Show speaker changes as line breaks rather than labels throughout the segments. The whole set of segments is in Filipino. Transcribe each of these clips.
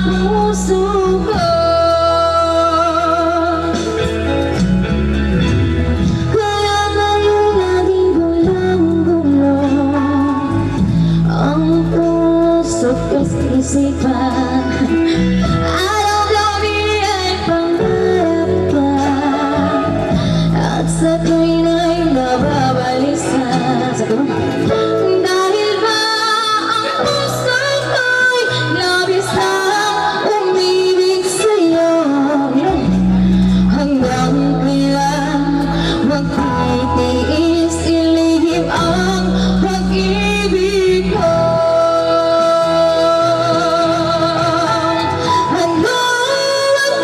puso ko. Kaya ngayon laging gulong-gulong ang puso ko't isipan. Araw gabi ay pangarap pa, at sa tuwin ay nababalisan. Sa tuwin dahil ba ang puso ko'y labis na umibig sa'yo. Hanggang kailan magtitiis ilihim ang pag-ibig ko. Hanggang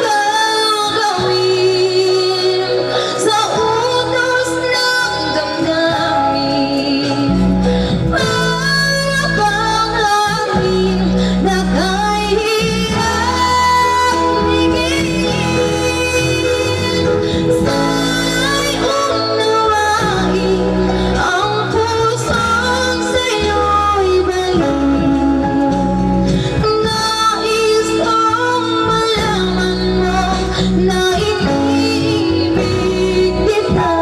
gagawin sa utos ng damdamin. Para bang hangin na kahirap tigilin. Sana'y unawain ang pusong sa'yo'y balik. Nais kong malaman mo na iniibig kita.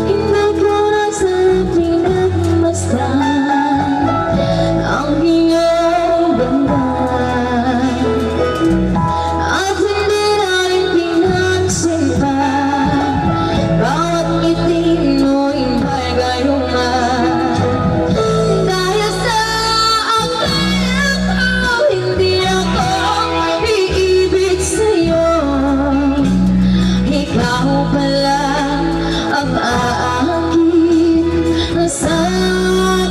Hindi ko na sa pinagmasdan ang iyong ganda, at hindi na rin pinagsipan bawat ngiti mo'y may gayuma. Dahil sa akala ko hindi ako iibig sa'yo, ikaw pala ang aakit sa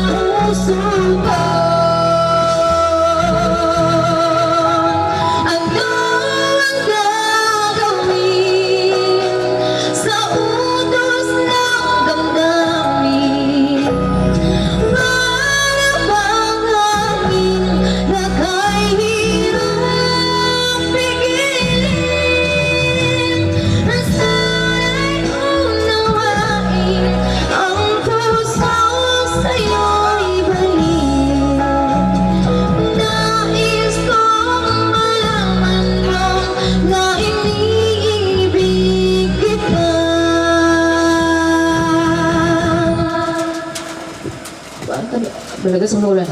puso ko. Ano ang gagawin sa utos ng damdamin? Para bang hangin na kahirap pigilin. Sana'y unawain ang puso sa'yo'y balik. Nais kong malaman mo na iniibig kita. Talaga sa ulan.